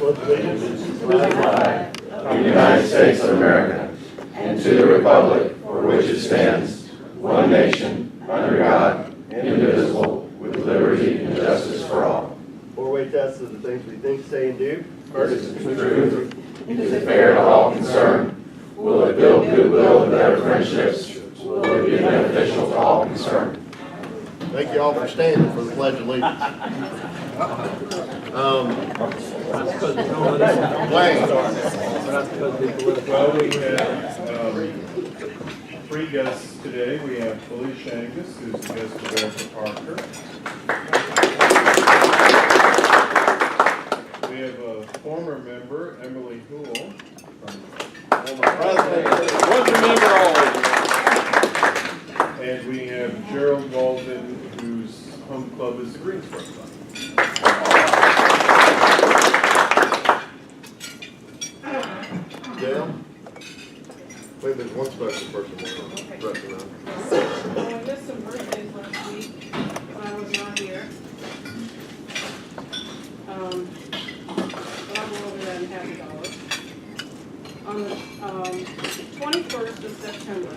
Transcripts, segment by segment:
pledge allegiance to the flag of the United States of America and to the republic for which it stands, one nation, under God, indivisible, with liberty and justice for all. Four-way test of the things we think, say, and do. First is the truth. Is it fair to all concerned? Will it build goodwill and better friendships? Will it be beneficial to all concerned? Thank you all for standing for the pledge of allegiance. Wayne. Well, we have three guests today. We have Felicia Shankus, who's the guest of Erica Parker. We have a former member, Emily Houle. Former president. Was a member always. And we have Gerald Walden, whose home club is the Greensboro Club. Dale? Wait, there's one special person we're recognizing. I missed some birthdays last week when I was not here. But I'll go over that in half a dollar. On the 21st of September,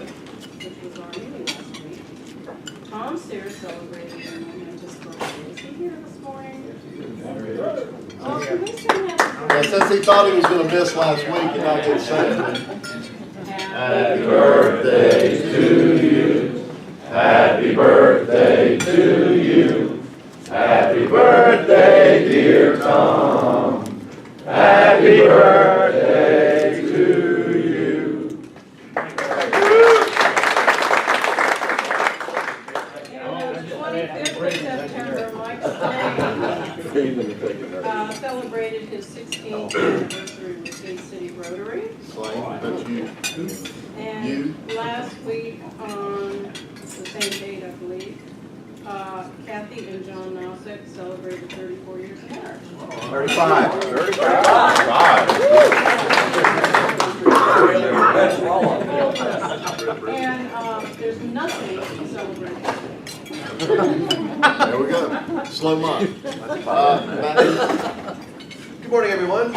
which was our meeting last week, Tom Sears celebrated their momentous birthday. Is he here this morning? Oh, can we sing happy Yeah, since he thought he was going to miss last week and not get saved. Happy birthday to you. Happy birthday to you. Happy birthday, dear Tom. Happy birthday to you. And on the 25th of September, Mike Slade celebrated his 16th anniversary with Gate City Rotary. Slane, that's you. And last week, on the same date, I believe, Kathy and John Mousick celebrated 34 years of marriage. 35. 35. And there's nothing to celebrate. There we go. Slow month. Good morning, everyone.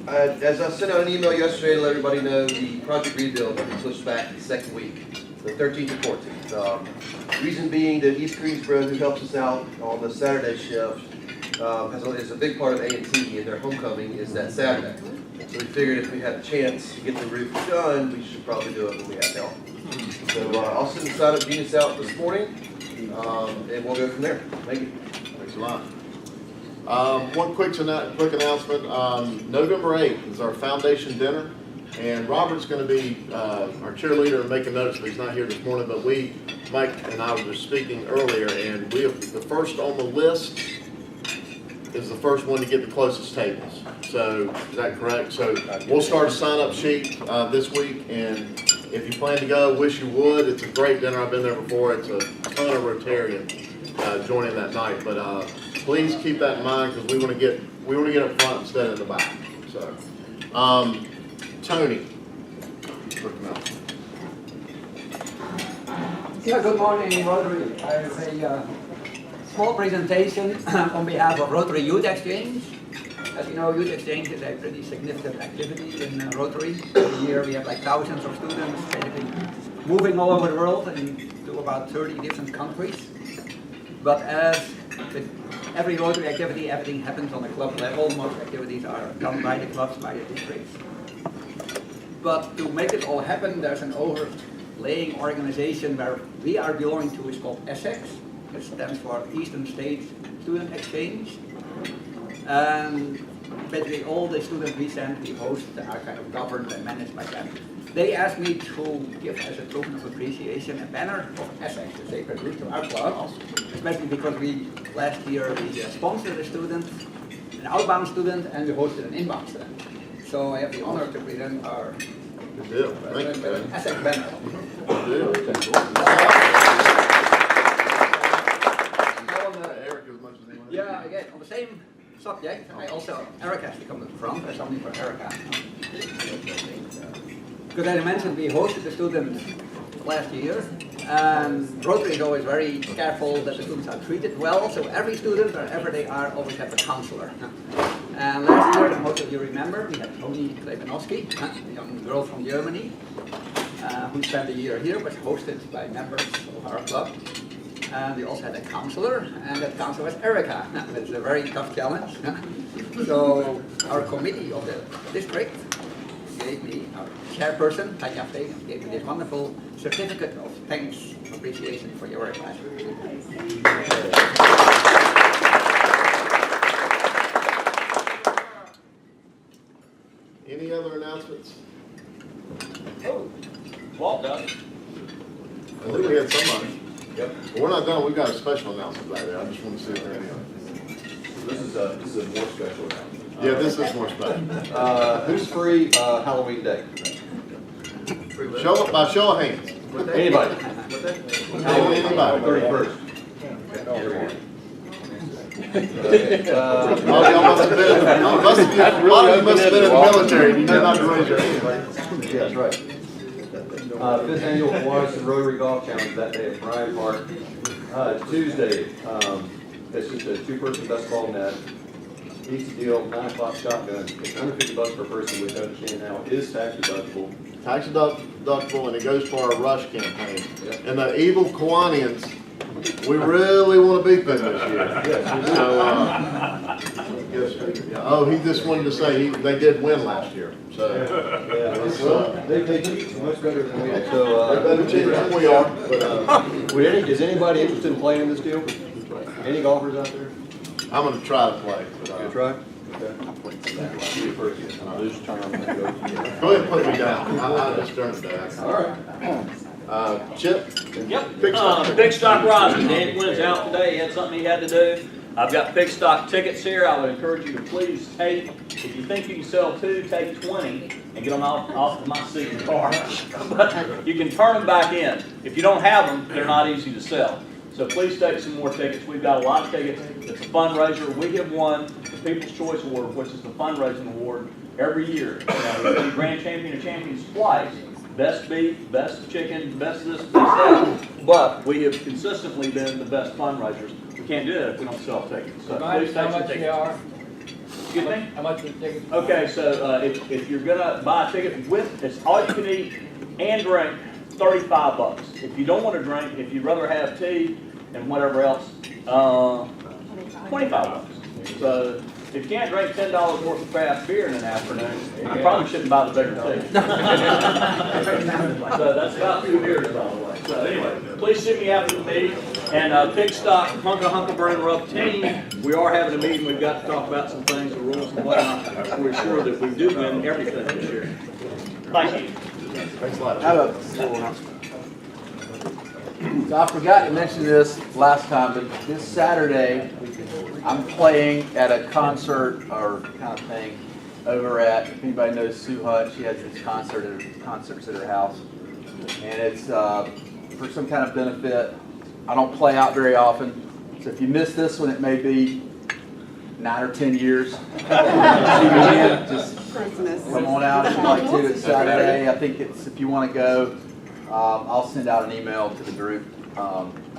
As I sent out an email yesterday to let everybody know, the project rebuild will be pushed back the second week, the 13th and 14th. Reason being that East Greensboro, who helps us out on the Saturday shift, is a big part of A&T, and their homecoming is that Saturday. So we figured if we had a chance to get the roof done, we should probably do it when we have help. So I'll send the sign-up genius out this morning, and we'll go from there. Thank you. Thanks a lot. One quick announcement. November 8th is our foundation dinner, and Robert's going to be our cheerleader and making notes, but he's not here this morning. But Mike and I were just speaking earlier, and we have the first on the list is the first one to get the closest tables. So is that correct? So we'll start a sign-up sheet this week, and if you plan to go, wish you would. It's a great dinner. I've been there before. It's a ton of Rotarian joining that night, but please keep that in mind because we want to get up front instead of in the back. So, Tony, Yeah, good morning, Rotary. I have a small presentation on behalf of Rotary Youth Exchange. As you know, Youth Exchange is a pretty significant activity in Rotary. Every year we have like thousands of students basically moving all over the world into about 30 different countries. But as with every Rotary activity, everything happens on a club level. Most activities are done by the clubs, by the districts. But to make it all happen, there's an overlaying organization where we are belonging to. It's called ESSEX. It stands for Eastern State Student Exchange. And basically all the students we send, we host, are kind of governed and managed by them. They asked me to give as a token of appreciation a banner of ESSEX, the Sacred Roots to our club, especially because last year we sponsored a student, an outbound student, and we hosted an inbound student. So I have the honor to present our good deal. Thank you, Tony. ESSEX banner. Good deal. Yeah, again, on the same subject, Erica has to come to the front. There's something for Erica. Because as I mentioned, we hosted the students last year, and Rotary is always very careful that the students are treated well, so every student, wherever they are, always have a counselor. And last year, most of you remember, we had Toni Klebanowski, a young girl from Germany, who spent a year here, was hosted by members of our club. And we also had a counselor, and that counselor was Erica. It's a very tough challenge. So our committee of the district gave me, our chairperson, Tanya Fagan, gave me this wonderful certificate of thanks, appreciation for your advice. Any other announcements? Walt does. I think we had somebody. Yep. But we're not done, we've got a special announcement back there, I just want to see if there are any others. This is a more special announcement. Yeah, this is more special. Who's free Halloween day? Show up by show of hands. Anybody? Anybody. 31st. Oh, y'all must have been, a lot of you must have been in the military, you know not to raise your hand. Yeah, that's right. 5th annual Kiwanis and Rotary Golf Challenge that day at Bryant Park. Tuesday, it's just a 2-person basketball net. Easy deal, 9 o'clock shotgun. It's under $50 per person, which I understand now is tax deductible. Tax deductible, and it goes for our Rush campaign. Yep. And the evil Kiwanians, we really want to beat them this year. So, oh, he just wanted to say they did win last year. So, They teach much better than we do. So, they're better team than we are. But is anybody interested in playing this deal? Any golfers out there? I'm going to try to play. But, You try? Okay. Lose term. go ahead and put me down. I just turned it down. All right. Chip. Yep. Big stock. Big Stock Rosin. Danny Wynn's out today. He had something he had to do. I've got Big Stock tickets here. I would encourage you to please take, if you think you can sell 2, take 20 and get them off of my seat in the car. But you can turn them back in. If you don't have them, they're not easy to sell. So please take some more tickets. We've got a lot of tickets. It's a fundraiser. We have won the People's Choice Award, which is the fundraising award, every year. We've been Grand Champion of Champions twice. Best beef, best chicken, best this, best that. But we have consistently been the best fundraisers. We can't do that if we don't sell tickets. So please take some tickets. Excuse me? How much are the tickets? Okay, so if you're gonna buy a ticket with, it's all you can eat and drink, $35. If you don't want to drink, if you'd rather have tea and whatever else, $25. So if you can't drink $10 worth of craft beer in an afternoon, you probably shouldn't buy the bigger tea. So that's about 2 beers, by the way. So anyway, please see me after the meeting. And Big Stock, Hunkleberry Rub team, we are having a meeting. We've got to talk about some things, the rules and whatnot. We're sure that we do win everything this year. Thank you. Thanks a lot. I have a little announcement. So I forgot to mention this last time, but this Saturday, I'm playing at a concert or kind of thing over at, if anybody knows Sue Hunt, she has this concerts at her house. And it's for some kind of benefit. I don't play out very often, so if you miss this one, it may be 9 or 10 years. See me again, just come on out if you'd like to. It's Saturday. I think if you want to go, I'll send out an email to the group.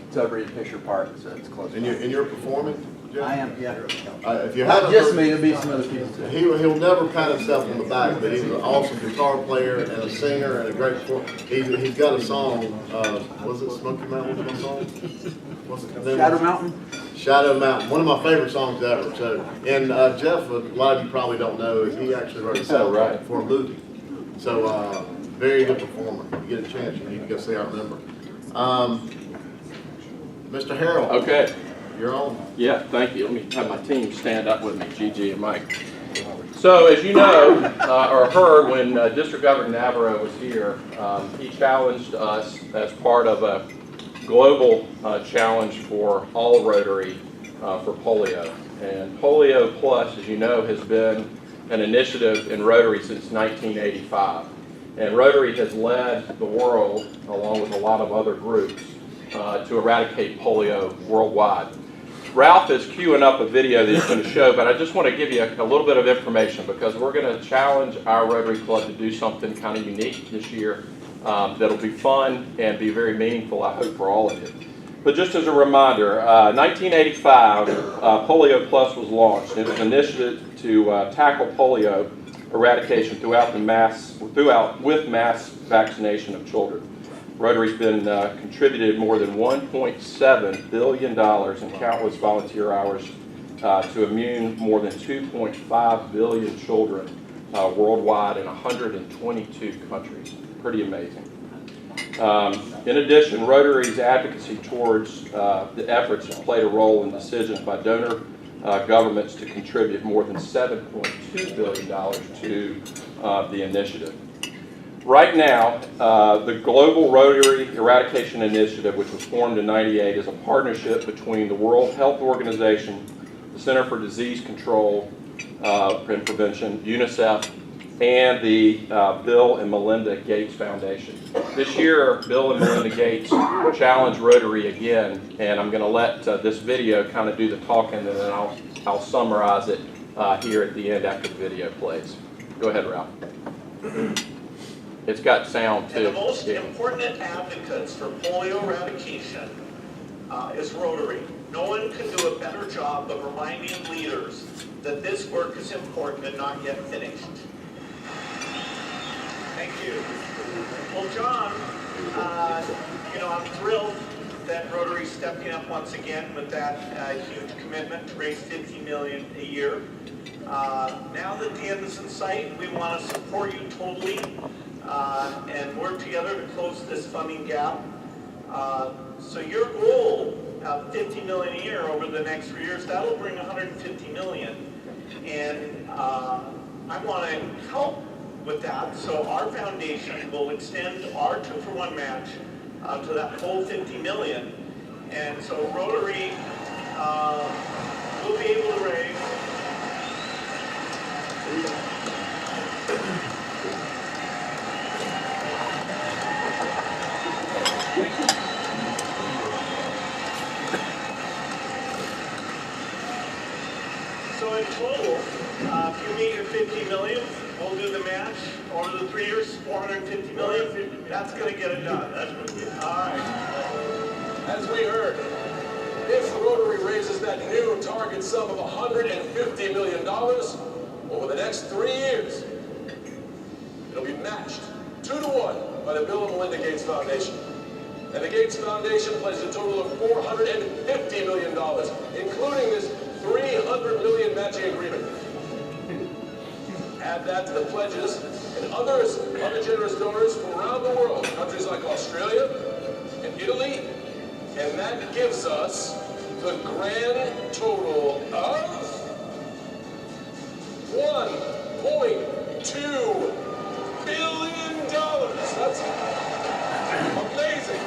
It's over in Fisher Park, so it's close. And you're performing, Jeff? I am, yeah. If you Not haven't just heard- me, there'll be some other people too. He'll never pat himself on the back, but he's an awesome guitar player and a singer and a great performer. He's got a song, was it Smoky Mountain, was my song? What's it? Shadow Mountain? Shadow Mountain, one of my favorite songs ever. So, and Jeff, a lot of you probably don't know, is he actually wrote a soundtrack for a movie. So, very good performer. If you get a chance, you need to go see our member. Mr. Harrell. Okay, You're on. yeah, thank you. Let me have my team stand up with me, Gigi and Mike. So as you know, or heard, when District Governor Navarro was here, he challenged us as part of a global challenge for all Rotary for polio. And Polio Plus, as you know, has been an initiative in Rotary since 1985. And Rotary has led the world, along with a lot of other groups, to eradicate polio worldwide. Ralph is queuing up a video that he's going to show, but I just want to give you a little bit of information because we're going to challenge our Rotary Club to do something kind of unique this year that'll be fun and be very meaningful, I hope, for all of you. But just as a reminder, 1985, Polio Plus was launched. It was an initiative to tackle polio eradication with mass vaccination of children. Rotary's been contributed more than $1.7 billion in countless volunteer hours to immune more than 2.5 billion children worldwide in 122 countries. Pretty amazing. In addition, Rotary's advocacy towards the efforts has played a role in decisions by donor governments to contribute more than $7.2 billion to the initiative. Right now, the Global Rotary Eradication Initiative, which was formed in '98, is a partnership between the World Health Organization, the Center for Disease Control and Prevention, UNICEF, and the Bill and Melinda Gates Foundation. This year, Bill and Melinda Gates challenged Rotary again, and I'm going to let this video kind of do the talking, and then I'll summarize it here at the end after the video plays. Go ahead, Ralph. It's got sound too. And the most important advocates for polio eradication is Rotary. No one can do a better job of reminding leaders that this work is important and not yet finished. Thank you. Well, John, I'm thrilled that Rotary's stepping up once again with that huge commitment to raise $50 million a year. Now that the end is in sight, we want to support you totally and work together to close this funding gap. So your goal of $50 million a year over the next 3 years, that'll bring $150 million. And I want to help with that, so our foundation will extend our 2-for-1 match to that whole $50 million. And so Rotary will be able to raise so in total, if you meet your $50 million, we'll do the match over the 3 years, $450 million. That's going to get it done. All right. As we heard, if Rotary raises that new target sum of $150 million over the next 3 years, it'll be matched 2-to-1 by the Bill and Melinda Gates Foundation. And the Gates Foundation pledged a total of $450 million, including this $300 million matching agreement. Add that to the pledges and other generous donors from around the world, countries like Australia and Italy, and that gives us the grand total of $1.2 billion. That's amazing.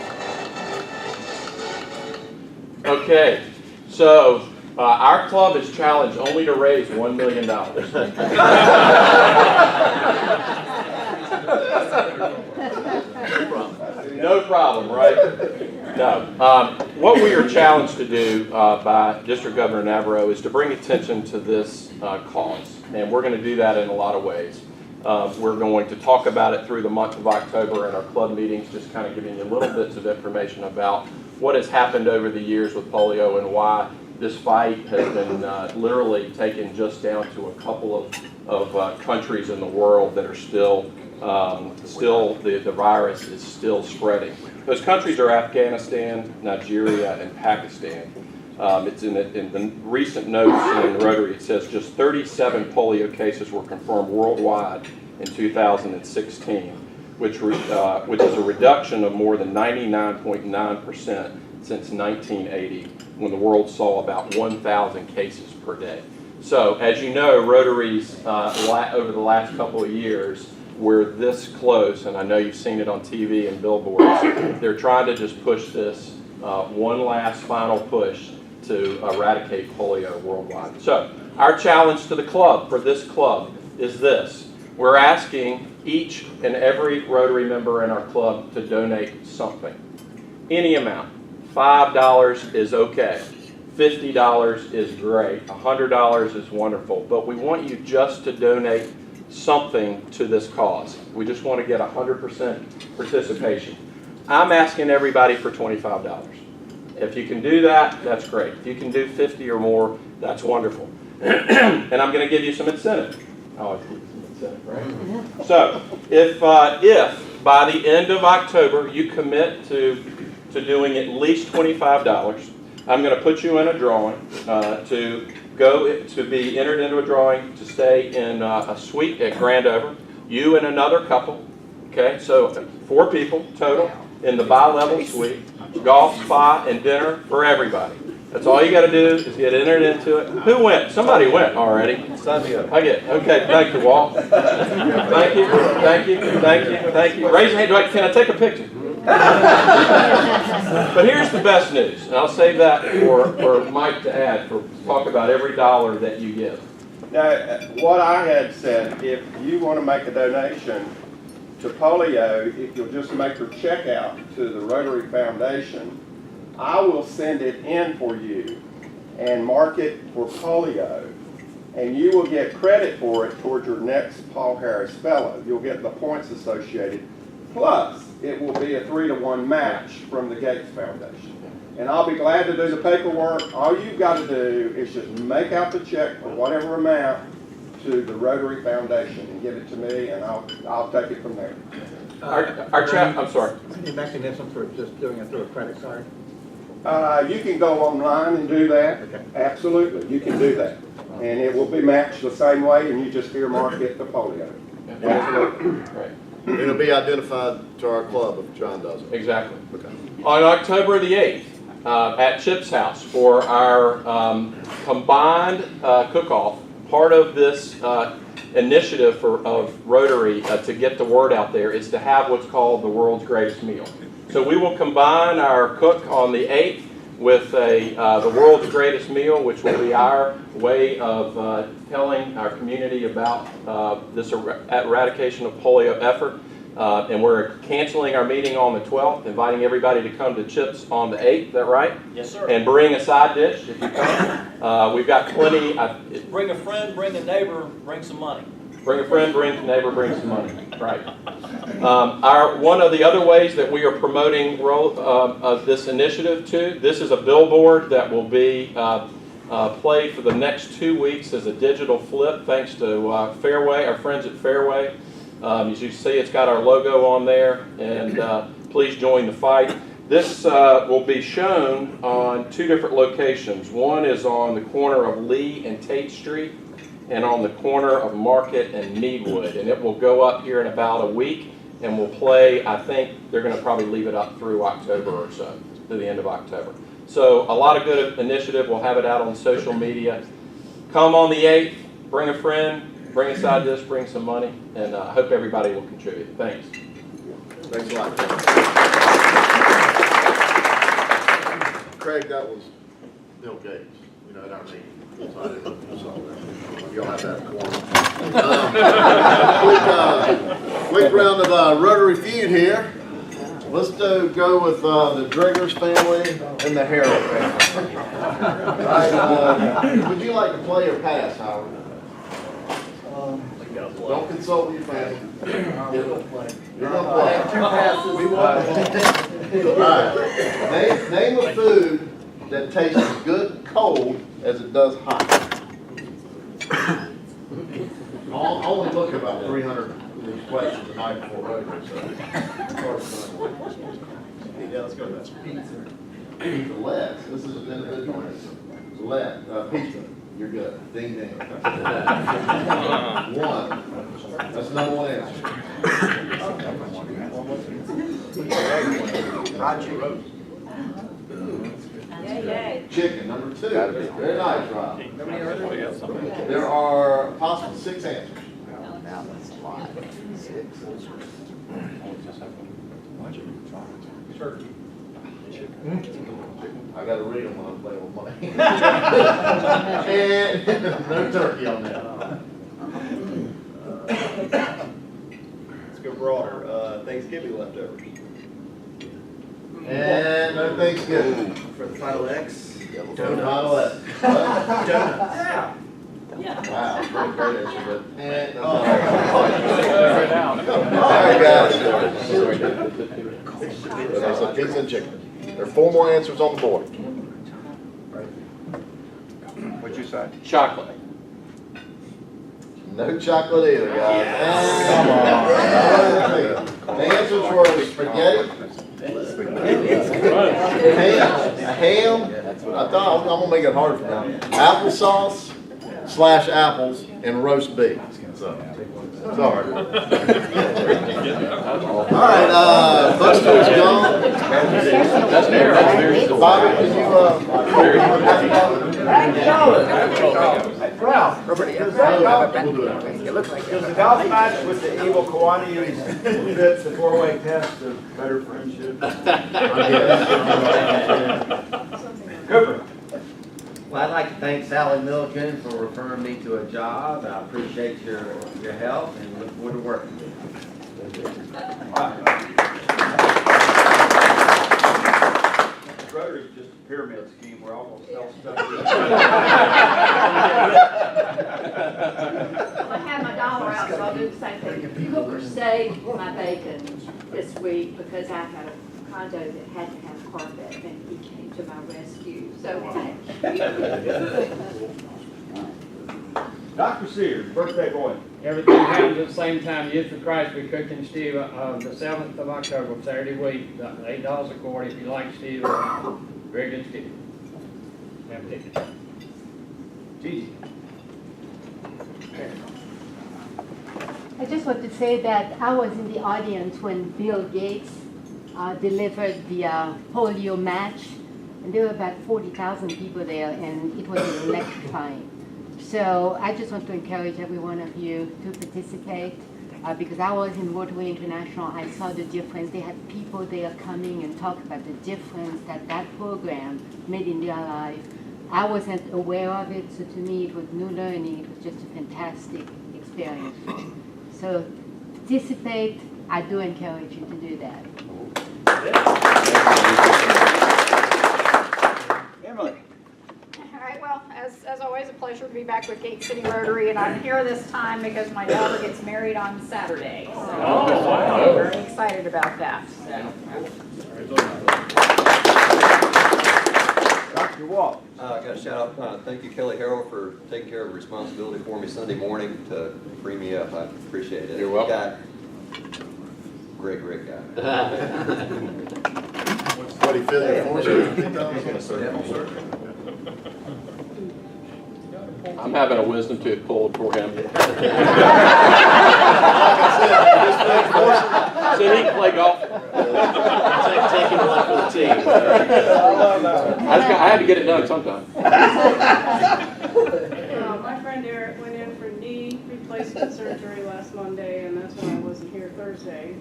Okay, so our club is challenged only to raise $1 million. No problem, right? No. What we are challenged to do by District Governor Navarro is to bring attention to this cause, and we're going to do that in a lot of ways. We're going to talk about it through the month of October in our club meetings, just kind of giving you little bits of information about what has happened over the years with polio and why this fight has been literally taken just down to a couple of countries in the world that are still the virus is still spreading. Those countries are Afghanistan, Nigeria, and Pakistan. It's in the recent notes in Rotary, it says just 37 polio cases were confirmed worldwide in 2016, which is a reduction of more than 99.9% since 1980, when the world saw about 1,000 cases per day. So, as you know, Rotary's over the last couple of years, we're this close, and I know you've seen it on TV and billboards. They're trying to just push this one last final push to eradicate polio worldwide. So, our challenge to the club, for this club, is this. We're asking each and every Rotary member in our club to donate something. Any amount. $5 is okay. $50 is great. $100 is wonderful. But we want you just to donate something to this cause. We just want to get 100% participation. I'm asking everybody for $25. If you can do that, that's great. If you can do 50 or more, that's wonderful. And I'm going to give you some incentive. Oh, I give you some incentive, right? So, if by the end of October you commit to doing at least $25, I'm going to put you in a drawing to be entered into a drawing to stay in a suite at Grandover. You and another couple. Okay, so 4 people total in the bi-level suite. Golf, spa, and dinner for everybody. That's all you got to do is get entered into it. Who went? Somebody went already. Sign me up. I get. Okay, thank you, Walt. Thank you, thank you, thank you, thank you. Raise your hand. Can I take a picture? But here's the best news, and I'll save that for Mike to add, for talk about every dollar that you give. Now, what I had said, if you want to make a donation to polio, if you'll just make your check out to the Rotary Foundation, I will send it in for you and mark it for polio, and you will get credit for it towards your next Paul Harris Fellow. You'll get the points associated, plus it will be a 3-to-1 match from the Gates Foundation. And I'll be glad to do the paperwork. All you've got to do is just make out the check for whatever amount to the Rotary Foundation and give it to me, and I'll take it from there. Our chap, I'm sorry. Any mechanism for just doing it through a credit card? You can go online and do that. Okay. Absolutely, you can do that. And it will be matched the same way, and you just earmark it to polio. Absolutely. Right. It'll be identified to our club if John does it. Exactly. Okay. On October the 8th, at Chip's house for our combined cook-off, part of this initiative of Rotary to get the word out there is to have what's called the world's greatest meal. So we will combine our cook on the 8th with the world's greatest meal, which will be our way of telling our community about this eradication of polio effort. And we're canceling our meeting on the 12th, inviting everybody to come to Chips on the 8th, is that right? Yes, sir. And bring a side dish if you come. We've got plenty. Bring a friend, bring a neighbor, bring some money. Bring a friend, bring a neighbor, bring some money. Right. One of the other ways that we are promoting this initiative too, this is a billboard that will be played for the next 2 weeks as a digital flip, thanks to Fairway, our friends at Fairway. As you see, it's got our logo on there, and please join the fight. This will be shown on 2 different locations. One is on the corner of Lee and Tate Street, and on the corner of Market and Meadwood. And it will go up here in about a week, and we'll play, I think they're going to probably leave it up through October or so, to the end of October. So a lot of good initiative. We'll have it out on social media. Come on the 8th, bring a friend, bring a side dish, bring some money, and I hope everybody will contribute. Thanks. Thanks a lot. Craig, that was Bill Gates, at our meeting. So I didn't know if you saw that. You'll have that for quick round of Rotary Feud here. Let's go with the Driggers family and the Harrell family. Right, would you like to play or pass, Howard? Don't consult with your family. You're going to play. All right. Name a food that tastes as good cold as it does hot. I'll only look at about 300 of these questions the night before Rotary, so. Yeah, let's go with that. Pizza. Les, this is an individual answer. Les, pizza. You're good. Ding ding. 1. That's number 1 answer. Chicken, number 2. Very nice, Rob. There are possible 6 answers. Turkey. I gotta read them when I'm playing with money. And no turkey on that. Let's go broader. Thanksgiving leftovers. And no Thanksgiving. For the final X. Final X. Donuts. Wow, great answer, but. And, all right, guys. So pizza and chicken. There are 4 more answers on the board. What'd you say? Chocolate. No chocolate either, guys. Come on. The answers were spaghetti, ham. I thought I'm gonna make it hard for them. Applesauce / apples and roast beef. So, sorry. All right, Buster is gone. Bobby, can you, Ralph, does the golf match with the evil Kiwanis fit the 4-way test of better friendship? Cooper. Well, I'd like to thank Sally Milliken for referring me to a job. I appreciate your help and look forward to working with you. Rotary is just a pyramid scheme. We're all going to sell stuff. I had my dollar out, so I'll do the same thing. Cooker saved my bacon this week because I had a condo that had to have carpet, and he came to my rescue. So thank you. Dr. Sears, birthday boy. Everything happens at the same time. Youth for Christ, we cooking stew the 7th of October, Saturday week, $8 a quart. If you like stew, very good stew. Have a ticket. Gigi. I just want to say that I was in the audience when Bill Gates delivered the polio match, and there were about 40,000 people there, and it was electrifying. So I just want to encourage every one of you to participate, because I was in Rotary International. I saw the difference. They had people there coming and talk about the difference that that program made in their life. I wasn't aware of it, so to me it was new learning. It was just a fantastic experience. So participate. I do encourage you to do that. Emily. All right, well, as always, a pleasure to be back with Gate City Rotary, and I'm here this time because my daughter gets married on Saturday. So I'm very excited about that. Dr. Walt. I got a shout out. Thank you, Kelly Harrell, for taking care of the responsibility for me Sunday morning to free me up. I appreciate it. You're welcome. Great guy. What, he filled in for you? I'm having a wisdom tooth pulled for him. So he can play golf. Taking one for the team. I had to get it done sometime. My friend Eric went in for knee replacement surgery last Monday, and that's why I wasn't here Thursday.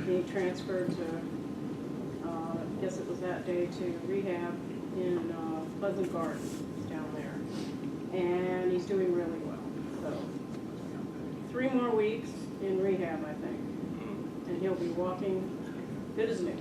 He transferred to, I guess it was that day, to rehab in Pleasant Gardens down there. And he's doing really well. So 3 more weeks in rehab, I think. And he'll be walking good as new.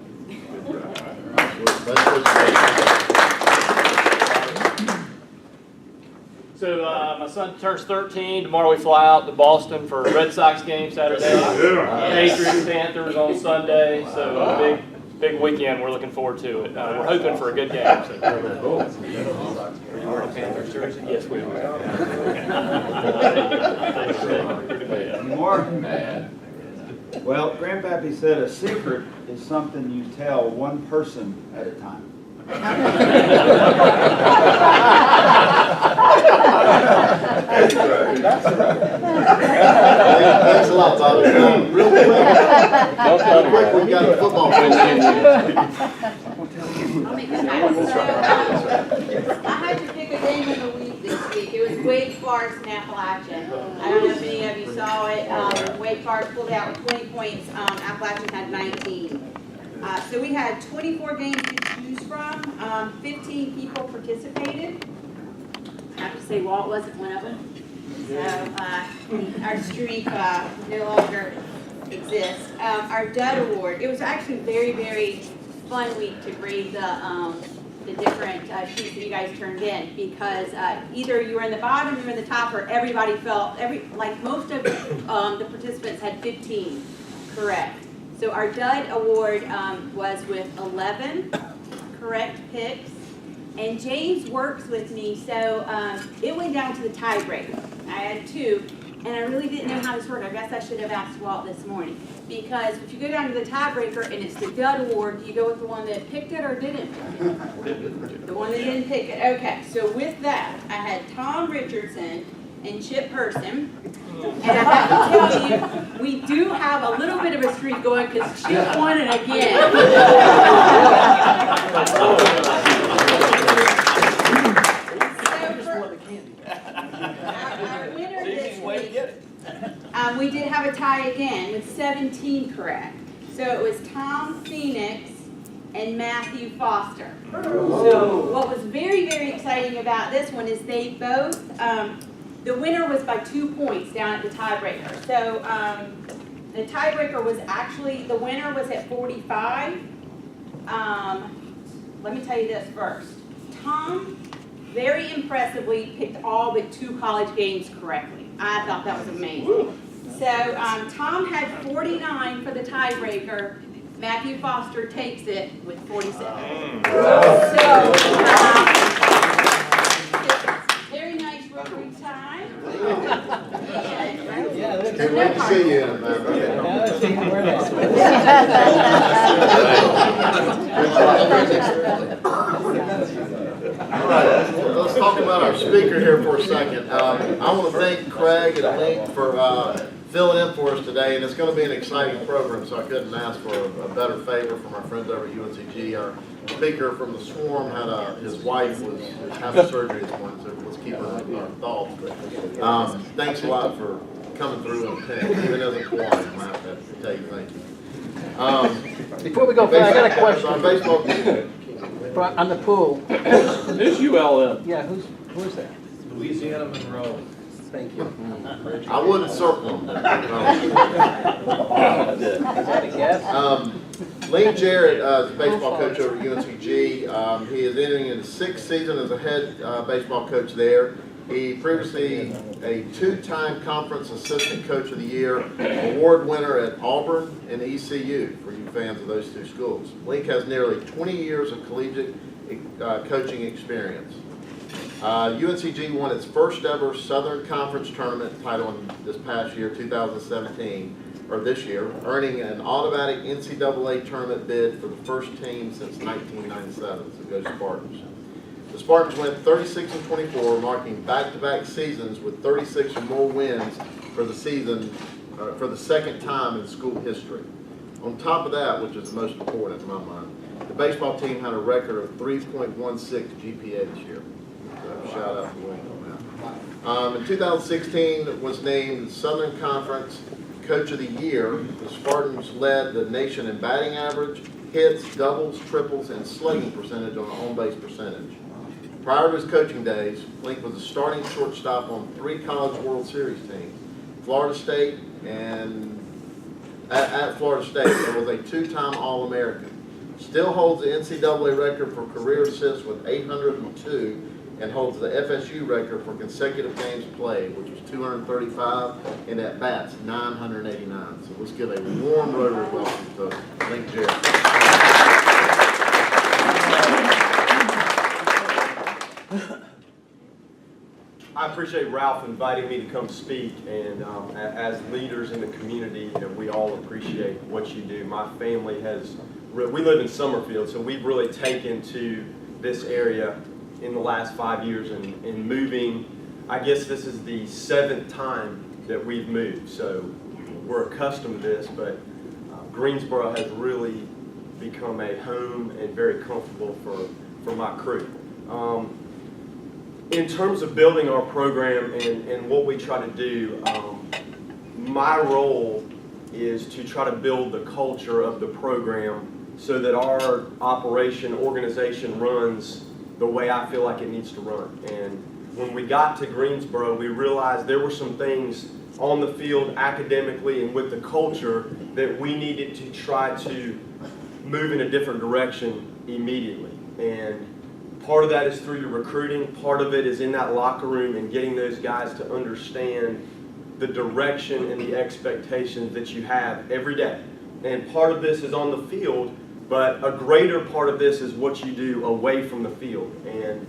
So my son turns 13. Tomorrow we fly out to Boston for a Red Sox game Saturday. Patriots, Panthers on Sunday. So big weekend. We're looking forward to it. We're hoping for a good game. So. Are you wearing a Panthers jersey? Yes, we are. Any more? Well, Grandpappy said a secret is something you tell one person at a time. Thanks a lot, Bobby. Real quick, we got a football I had to pick a game of the week this week. It was Wake Forest and Appalachian. I don't know if any of you saw it. Wake Forest pulled out with 20 points. Appalachian had 19. So we had 24 games to choose from. 15 people participated. I have to say Walt wasn't one of them. So our streak no longer exists. Our Dud Award. It was actually a very, very fun week to grade the different sheets that you guys turned in, because either you were in the bottom, you were in the top, or everybody felt like most of the participants had 15 correct. So our Dud Award was with 11. correct picks. And James works with me, so it went down to the tiebreaker. I had 2, and I really didn't know how this worked. I guess I should have asked Walt this morning. Because if you go down to the tiebreaker and it's the dud award, do you go with the one that picked it or didn't pick it? The one that didn't pick it. Okay, so with that, I had Tom Richardson and Chip Person. And I have to tell you, we do have a little bit of a streak going because Chip won it again. Our winner this week, we did have a tie again with 17 correct. So it was Tom Phoenix and Matthew Foster. So what was very, very exciting about this one is they both, the winner was by 2 points down at the tiebreaker. So the tiebreaker was actually, the winner was at 45. Let me tell you this first. Tom very impressively picked all but 2 college games correctly. I thought that was amazing. So Tom had 49 for the tiebreaker. Matthew Foster takes it with 47. So, very nice Rotary time. Can't wait to see you in it, All right, let's talk about our speaker here for a second. I want to thank Craig and Link for filling in for us today, and it's going to be an exciting program, so I couldn't ask for a better favor from our friends over at UNCG. Our speaker from the Swarm had his wife was having surgery this morning, so let's keep her in our thoughts. But thanks a lot for coming through and paying, even though they're quiet. I have to tell you thank you. Before we go, Fred, I got a question. Our baseball On the pool. Who's ULM? Yeah, who's that? Louisiana Monroe. Thank you. I wouldn't circle them. Lane Jarrett is a baseball coach over at UNCG. He is entering in his 6th season as a head baseball coach there. He previously a 2-time conference assistant coach of the year, award winner at Auburn and ECU, for you fans of those 2 schools. Link has nearly 20 years of collegiate coaching experience. UNCG won its first ever Southern Conference tournament title this past year, 2017, or this year, earning an automatic NCAA tournament bid for the first team since 1997, so go Spartans. The Spartans went 36-24, marking back-to-back seasons with 36 or more wins for the season, for the second time in school history. On top of that, which is the most important in my mind, the baseball team had a record of 3.16 GPA this year. So shout out to Wayne on that. In 2016, it was named Southern Conference Coach of the Year. The Spartans led the nation in batting average, hits, doubles, triples, and slugging percentage on the home-base percentage. Prior to his coaching days, Link was a starting shortstop on 3 College World Series teams. Florida State and at Florida State, there was a 2-time All-American. Still holds the NCAA record for career assists with 802 and holds the FSU record for consecutive games played, which was 235, and at bats, 989. So let's give a warm Rotary welcome to Link Jarrett. I appreciate Ralph inviting me to come speak, and as leaders in the community, we all appreciate what you do. My family we live in Summerfield, so we've really taken to this area in the last 5 years and moving. I guess this is the 7th time that we've moved, so we're accustomed to this, but Greensboro has really become a home and very comfortable for my crew. In terms of building our program and what we try to do, my role is to try to build the culture of the program so that our organization runs the way I feel like it needs to run. And when we got to Greensboro, we realized there were some things on the field academically and with the culture that we needed to try to move in a different direction immediately. And part of that is through your recruiting. Part of it is in that locker room and getting those guys to understand the direction and the expectations that you have every day. And part of this is on the field But a greater part of this is what you do away from the field. And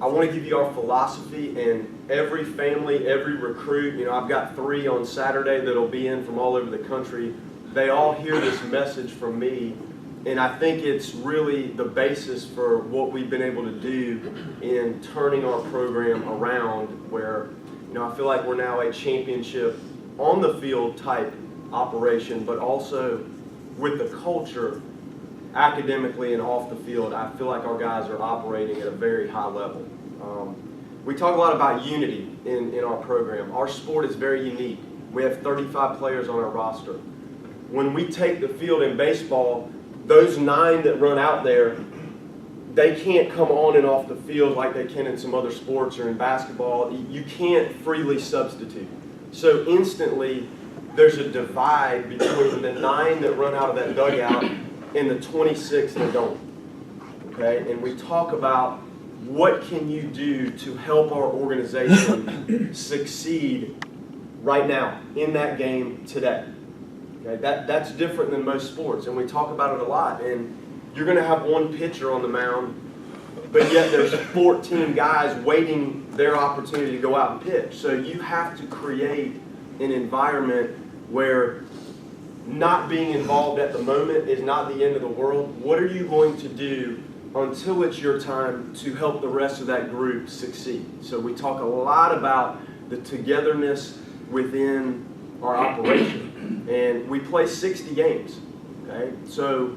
I want to give you our philosophy, and every family, every recruit, you know, I've got 3 on Saturday that'll be in from all over the country. They all hear this message from me, and I think it's really the basis for what we've been able to do in turning our program around, where, you know, I feel like we're now a championship on the field type operation, but also with the culture academically and off the field. I feel like our guys are operating at a very high level. We talk a lot about unity in our program. Our sport is very unique. We have 35 players on our roster. When we take the field in baseball, those 9 that run out there, they can't come on and off the field like they can in some other sports or in basketball. You can't freely substitute. So instantly, there's a divide between the 9 that run out of that dugout and the 26 that don't. Okay? And we talk about what can you do to help our organization succeed right now in that game today. Okay? That's different than most sports, and we talk about it a lot. And you're going to have 1 pitcher on the mound, but yet there's 14 guys waiting their opportunity to go out and pitch. So you have to create an environment where not being involved at the moment is not the end of the world. What are you going to do until it's your time to help the rest of that group succeed? So we talk a lot about the togetherness within our operation. And we play 60 games. Okay? So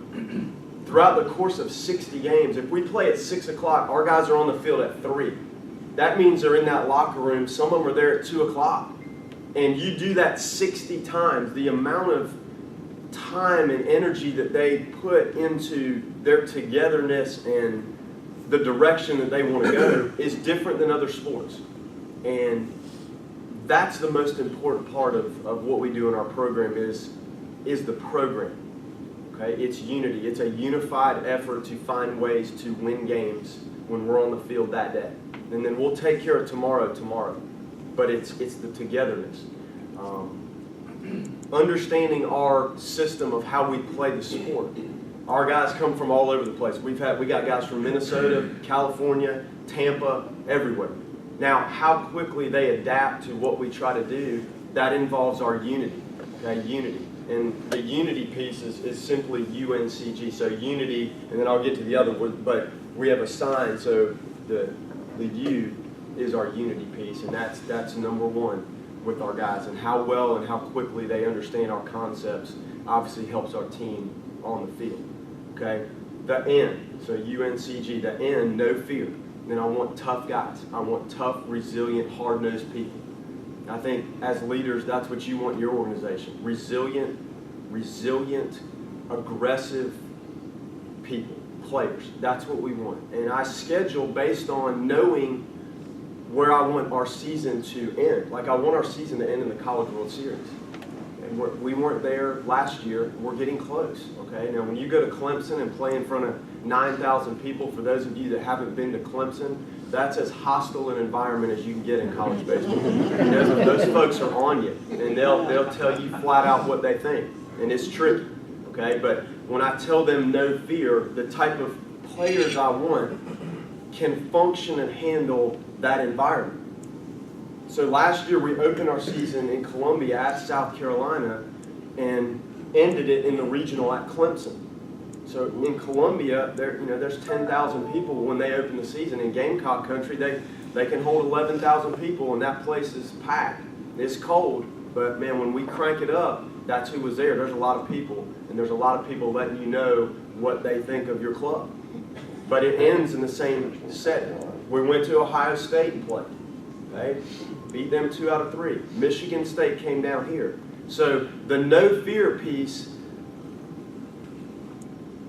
throughout the course of 60 games, if we play at 6 o'clock, our guys are on the field at 3. That means they're in that locker room. Some of them are there at 2 o'clock. And you do that 60 times, the amount of time and energy that they put into their togetherness and the direction that they want to go is different than other sports. And that's the most important part of what we do in our program is the program. Okay? It's unity. It's a unified effort to find ways to win games when we're on the field that day. And then we'll take care of tomorrow. But it's the togetherness. Understanding our system of how we play the sport. Our guys come from all over the place. We got guys from Minnesota, California, Tampa, everywhere. Now, how quickly they adapt to what we try to do, that involves our unity. Okay, unity. And the unity piece is simply UNCG. So unity, and then I'll get to the other one, but we have a sign, so the U is our unity piece, and that's number 1 with our guys. And how well and how quickly they understand our concepts obviously helps our team on the field. Okay? The N, so UNCG, the N, no fear. Then I want tough guys. I want tough, resilient, hard-nosed people. I think as leaders, that's what you want in your organization. Resilient, aggressive people, players. That's what we want. And I schedule based on knowing where I want our season to end. Like I want our season to end in the College World Series. And we weren't there last year. We're getting close. Okay. Now, when you go to Clemson and play in front of 9,000 people, for those of you that haven't been to Clemson, that's as hostile an environment as you can get in college baseball. Those folks are on you, and they'll tell you flat out what they think, and it's tricky. Okay. But when I tell them no fear, the type of players I want can function and handle that environment. So last year we opened our season in Columbia at South Carolina and ended it in the regional at Clemson. So in Columbia, there's 10,000 people when they open the season. In Gamecock country, they can hold 11,000 people, and that place is packed. It's cold, but man, when we crank it up, that's who was there. There's a lot of people, and there's a lot of people letting you know what they think of your club. But it ends in the same setting. We went to Ohio State and played. Okay? Beat them 2 out of 3. Michigan State came down here. So the no fear piece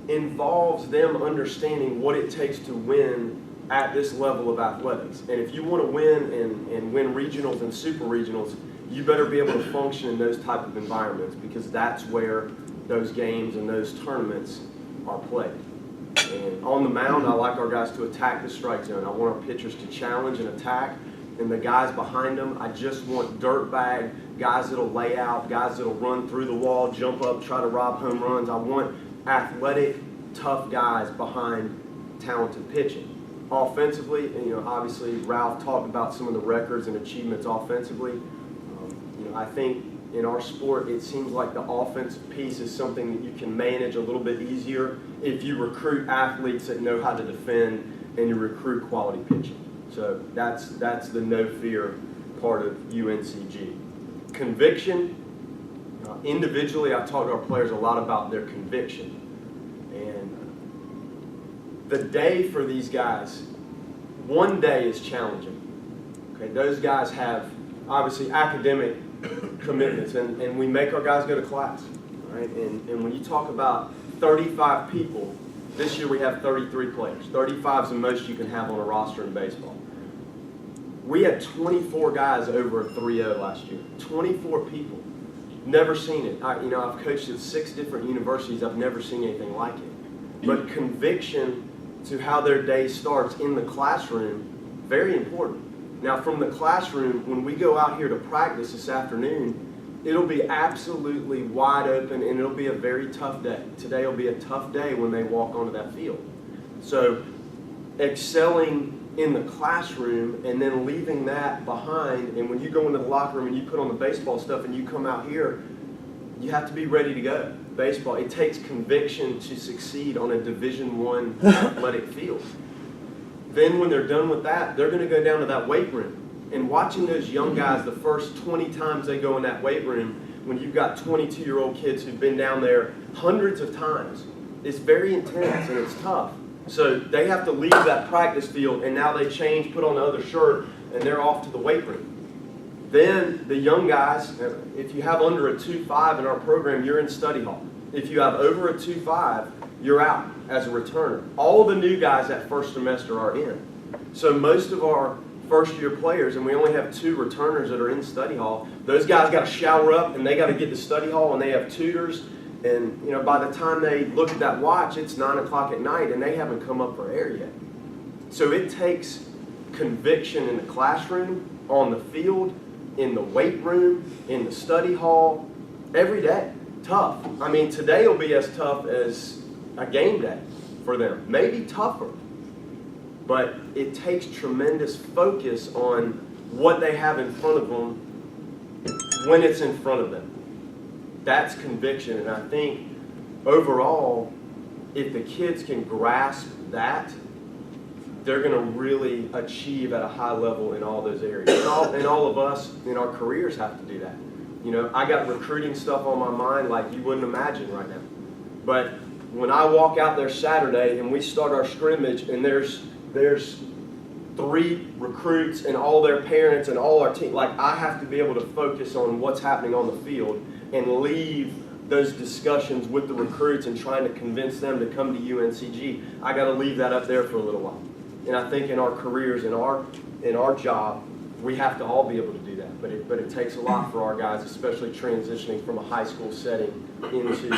involves them understanding what it takes to win at this level of athletics. And if you want to win and win regionals and super regionals, you better be able to function in those type of environments, because that's where those games and those tournaments are played. And on the mound, I like our guys to attack the strike zone. I want our pitchers to challenge and attack. And the guys behind them, I just want dirtbag guys that'll lay out, guys that'll run through the wall, jump up, try to rob home runs. I want athletic, tough guys behind talented pitching. Offensively, and, obviously Ralph talked about some of the records and achievements offensively. I think in our sport, it seems like the offensive piece is something that you can manage a little bit easier if you recruit athletes that know how to defend and you recruit quality pitching. So that's the no fear part of UNCG. Conviction. Individually, I talk to our players a lot about their conviction. And the day for these guys, one day is challenging. Okay, those guys have obviously academic commitments, and we make our guys go to class. Right? And when you talk about 35 people, this year we have 33 players. 35 is the most you can have on a roster in baseball. We had 24 guys over a 3.0 last year. 24 people. Never seen it. I've coached at 6 different universities. I've never seen anything like it. But conviction to how their day starts in the classroom, very important. Now, from the classroom, when we go out here to practice this afternoon, it'll be absolutely wide open, and it'll be a very tough day. Today will be a tough day when they walk onto that field. So, excelling in the classroom and then leaving that behind, and when you go into the locker room and you put on the baseball stuff and you come out here, you have to be ready to go. Baseball, it takes conviction to succeed on a Division I athletic field. Then when they're done with that, they're going to go down to that weight room. And watching those young guys, the first 20 times they go in that weight room, when you've got 22-year-old kids who've been down there hundreds of times, it's very intense and it's tough. So they have to leave that practice field, and now they change, put on the other shirt, and they're off to the weight room. Then the young guys, if you have under a 2.5 in our program, you're in study hall. If you have over a 2.5, you're out as a returner. All the new guys that first semester are in. So most of our first-year players, and we only have 2 returners that are in study hall, those guys got to shower up, and they got to get to study hall, and they have tutors. And by the time they look at that watch, it's 9 o'clock at night, and they haven't come up for air yet. So it takes conviction in the classroom, on the field, in the weight room, in the study hall, every day. Tough. I mean, today will be as tough as a game day for them. Maybe tougher. But it takes tremendous focus on what they have in front of them when it's in front of them. That's conviction. And I think overall, if the kids can grasp that, they're going to really achieve at a high level in all those areas. And all of us in our careers have to do that. I got recruiting stuff on my mind like you wouldn't imagine right now. But when I walk out there Saturday and we start our scrimmage and there's 3 recruits and all their parents and all our team, like I have to be able to focus on what's happening on the field and leave those discussions with the recruits and trying to convince them to come to UNCG. I got to leave that up there for a little while. And I think in our careers, in our job, we have to all be able to do that. But it takes a lot for our guys, especially transitioning from a high school setting into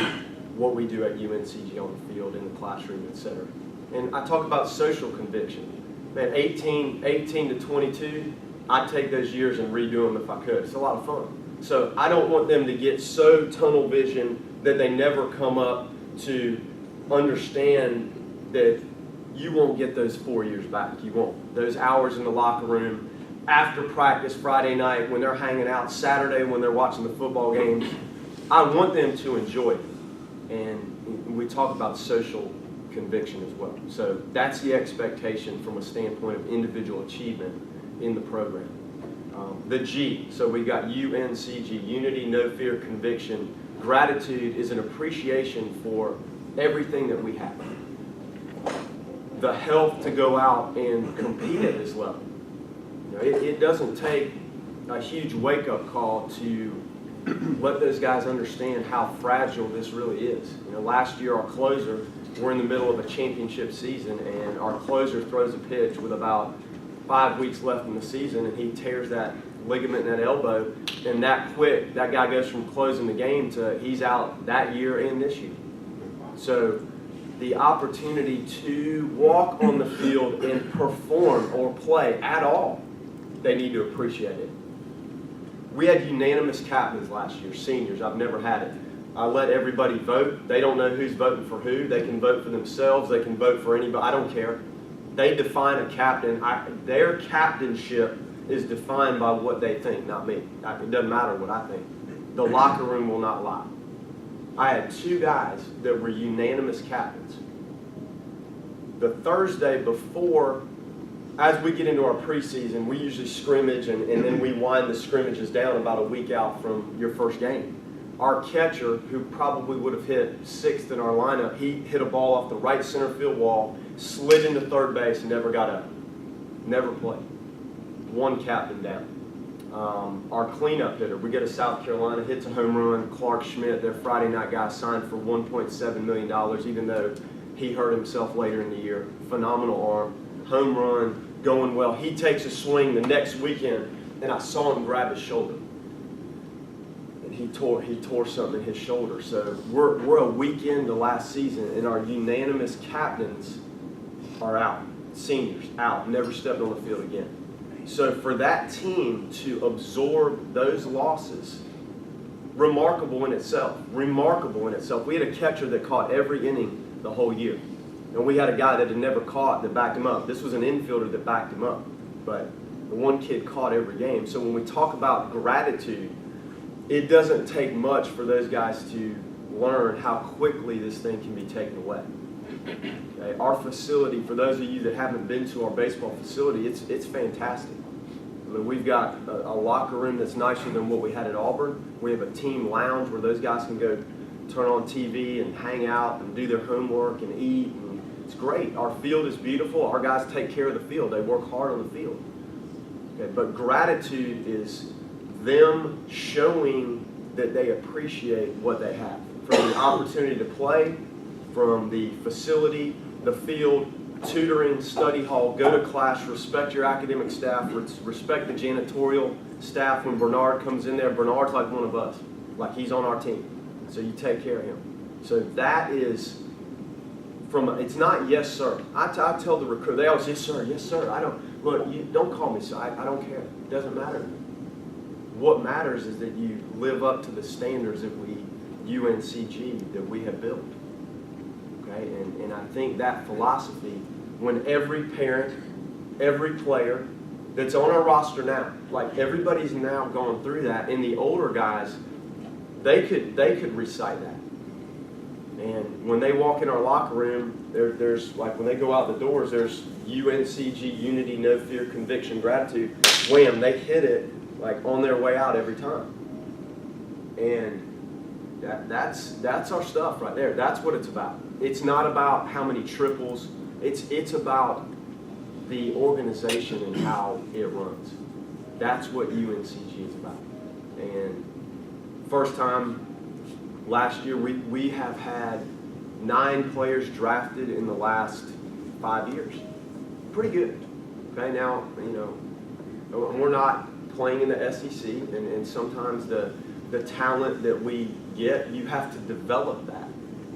what we do at UNCG on the field, in the classroom, etc. And I talk about social conviction. Man, 18 to 22, I'd take those years and redo them if I could. It's a lot of fun. So I don't want them to get so tunnel vision that they never come up to understand that you won't get those 4 years back. You won't. Those hours in the locker room, after practice Friday night, when they're hanging out Saturday, when they're watching the football games, I want them to enjoy it. And we talk about social conviction as well. So that's the expectation from a standpoint of individual achievement in the program. The G, so we got UNCG, unity, no fear, conviction. Gratitude is an appreciation for everything that we have. The health to go out and compete at this level. It doesn't take a huge wake-up call to let those guys understand how fragile this really is. Last year our closer, we're in the middle of a championship season, and our closer throws a pitch with about 5 weeks left in the season, and he tears that ligament in that elbow, and that quick, that guy goes from closing the game to he's out that year and this year. So the opportunity to walk on the field and perform or play at all, they need to appreciate it. We had unanimous captains last year, seniors. I've never had it. I let everybody vote. They don't know who's voting for who. They can vote for themselves. They can vote for anybody. I don't care. They define a captain. Their captainship is defined by what they think, not me. It doesn't matter what I think. The locker room will not lie. I had 2 guys that were unanimous captains. The Thursday before, as we get into our preseason, we usually scrimmage and then we wind the scrimmages down about a week out from your first game. Our catcher, who probably would have hit 6th in our lineup, he hit a ball off the right center field wall, slid into third base, and never got up. Never played. 1 captain down. Our cleanup hitter, we get to South Carolina, hits a home run. Clark Schmidt, their Friday night guy, signed for $1.7 million, even though he hurt himself later in the year. Phenomenal arm, home run, going well. He takes a swing the next weekend, and I saw him grab his shoulder. And he tore something in his shoulder. So we're a week into last season, and our unanimous captains are out. Seniors, out, never stepped on the field again. So for that team to absorb those losses, remarkable in itself. Remarkable in itself. We had a catcher that caught every inning the whole year. And we had a guy that had never caught that backed him up. This was an infielder that backed him up. But the one kid caught every game. So when we talk about gratitude, it doesn't take much for those guys to learn how quickly this thing can be taken away. Okay? Our facility, for those of you that haven't been to our baseball facility, it's fantastic. I mean, we've got a locker room that's nicer than what we had at Auburn. We have a team lounge where those guys can go turn on TV and hang out and do their homework and eat. And it's great. Our field is beautiful. Our guys take care of the field. They work hard on the field. Okay? But gratitude is them showing that they appreciate what they have. From the opportunity to play, from the facility, the field, tutoring, study hall, go to class, respect your academic staff, respect the janitorial staff. When Bernard comes in there, Bernard's like one of us, like he's on our team. So you take care of him. So that is it's not yes sir. I tell the recruit, they always yes sir. I don't call me sir. I don't care. It doesn't matter. What matters is that you live up to the standards that UNCG that we have built. Okay, and I think that philosophy, when every parent, every player that's on our roster now, like everybody's now going through that, and the older guys, they could recite that. And when they walk in our locker room, there's like when they go out the doors, there's UNCG, unity, no fear, conviction, gratitude. Wham, they hit it like on their way out every time. And that's our stuff right there. That's what it's about. It's not about how many triples. It's about the organization and how it runs. That's what UNCG is about. And first time last year, we have had 9 players drafted in the last 5 years. Pretty good. Okay, now, we're not playing in the SEC, and sometimes the talent that we get, you have to develop that.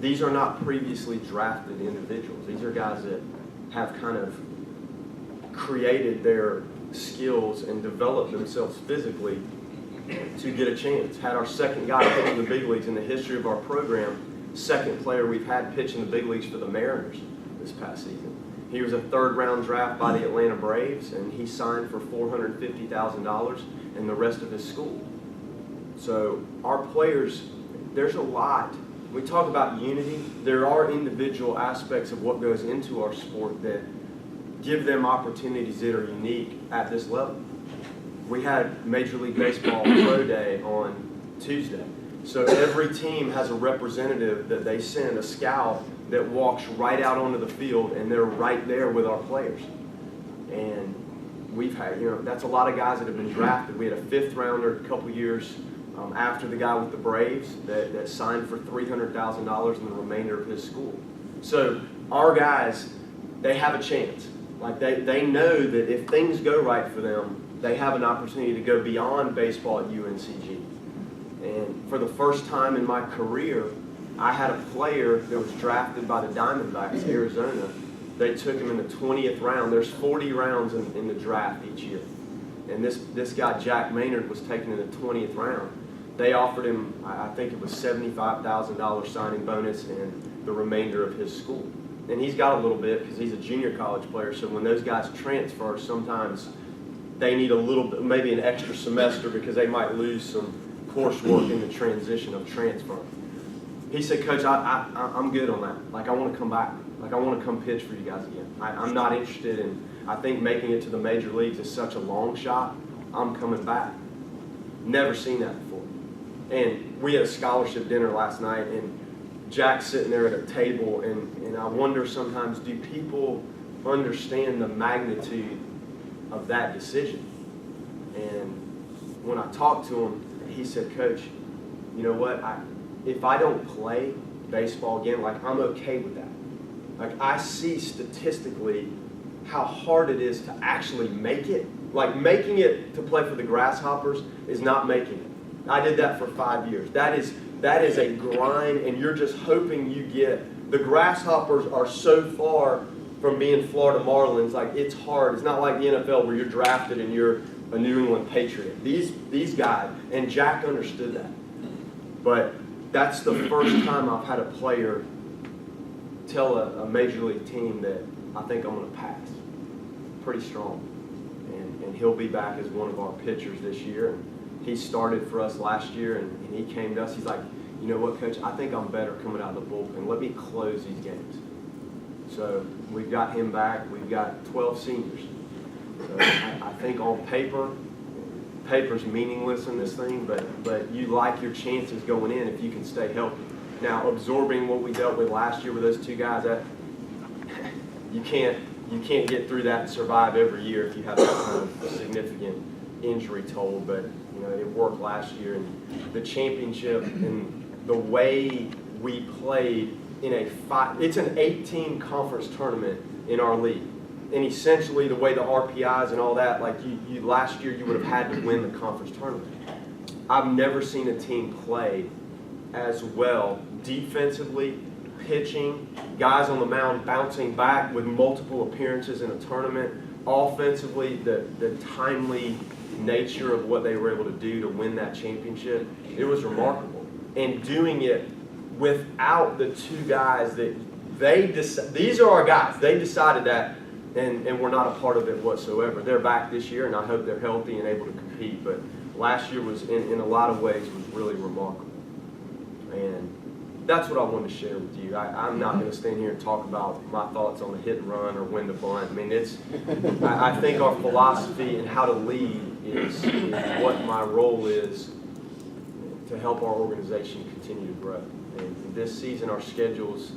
These are not previously drafted individuals. These are guys that have kind of created their skills and developed themselves physically to get a chance. Had our second guy pitch in the big leagues in the history of our program, second player we've had pitch in the big leagues for the Mariners this past season. He was a 3rd round draft by the Atlanta Braves, and he signed for $450,000 and the rest of his school. So our players, there's a lot. We talk about unity. There are individual aspects of what goes into our sport that give them opportunities that are unique at this level. We had Major League Baseball Pro Day on Tuesday. So every team has a representative that they send, a scout, that walks right out onto the field, and they're right there with our players. And we've had, that's a lot of guys that have been drafted. We had a 5th rounder a couple years after the guy with the Braves that signed for $300,000 in the remainder of his school. So our guys, they have a chance. Like they know that if things go right for them, they have an opportunity to go beyond baseball at UNCG. And for the first time in my career, I had a player that was drafted by the Diamondbacks, Arizona. They took him in the 20th round. There's 40 rounds in the draft each year. And this guy, Jack Maynard, was taken in the 20th round. They offered him, I think it was $75,000 signing bonus and the remainder of his school. And he's got a little bit because he's a junior college player, so when those guys transfer, sometimes they need a little bit, maybe an extra semester because they might lose some coursework in the transition of transfer. He said, Coach, I'm good on that. Like, I want to come back. Like, I want to come pitch for you guys again. I'm not interested in, I think making it to the major leagues is such a long shot. I'm coming back. Never seen that before. And we had a scholarship dinner last night, and Jack's sitting there at a table, and I wonder sometimes, do people understand the magnitude of that decision? And when I talked to him, he said, Coach, you know what, if I don't play baseball again, like, I'm okay with that. Like, I see statistically how hard it is to actually make it. Like, making it to play for the Grasshoppers is not making it. I did that for 5 years. That is a grind, and you're just hoping you get. The Grasshoppers are so far from being Florida Marlins, like, it's hard. It's not like the NFL where you're drafted and you're a New England Patriot. These guys, and Jack understood that. But that's the first time I've had a player tell a major league team that I think I'm going to pass. Pretty strong. And he'll be back as one of our pitchers this year. And he started for us last year, and he came to us. He's like, you know what, Coach, I think I'm better coming out of the bullpen. Let me close these games. So we've got him back. We've got 12 seniors. So I think on paper's meaningless in this thing, but you like your chances going in if you can stay healthy. Now, absorbing what we dealt with last year with those two guys, that you can't get through that and survive every year if you have that kind of significant injury toll. But you know, it worked last year, and the championship and the way we played in it's an 18 conference tournament in our league. And essentially the way the RPIs and all that, like you last year you would have had to win the conference tournament. I've never seen a team play as well defensively, pitching, guys on the mound bouncing back with multiple appearances in a tournament, offensively, the timely nature of what they were able to do to win that championship. It was remarkable. And doing it without the two guys that these are our guys. They decided that, and we're not a part of it whatsoever. They're back this year, and I hope they're healthy and able to compete. But last year was, in a lot of ways, was really remarkable. And that's what I wanted to share with you. I'm not going to stand here and talk about my thoughts on the hit and run or when to bunt. I mean, I think our philosophy and how to lead is what my role is to help our organization continue to grow. And this season, our schedules,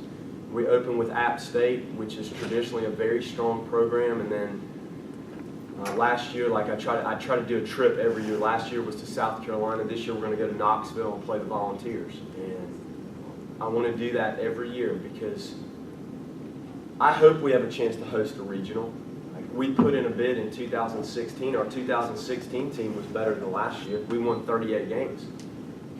we open with App State, which is traditionally a very strong program, and then last year, like I try to do a trip every year. Last year was to South Carolina. This year we're going to go to Knoxville and play the Volunteers. And I want to do that every year because I hope we have a chance to host a regional. Like, we put in a bid in 2016. Our 2016 team was better than last year. We won 38 games.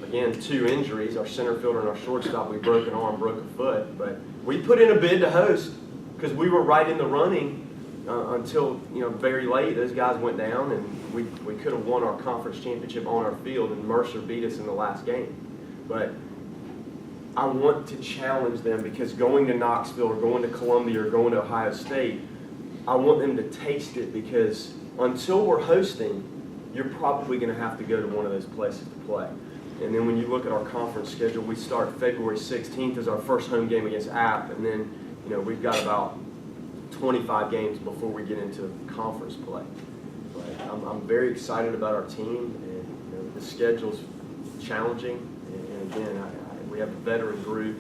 Again, 2 injuries. Our center fielder and our shortstop, we broke an arm, broke a foot. But we put in a bid to host because we were right in the running until very late. Those guys went down, and we could have won our conference championship on our field, and Mercer beat us in the last game. But I want to challenge them because going to Knoxville or going to Columbia or going to Ohio State, I want them to taste it because until we're hosting, you're probably going to have to go to one of those places to play. And then when you look at our conference schedule, we start February 16th as our first home game against App, and then we've got about 25 games before we get into conference play. But I'm very excited about our team, and the schedule's challenging. And again, we have a veteran group.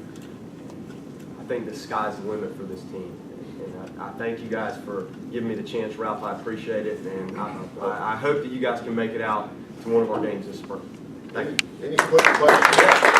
I think the sky's the limit for this team. And I thank you guys for giving me the chance, Ralph. I appreciate it, and I hope that you guys can make it out to one of our games this spring. Thank you. Any quick questions?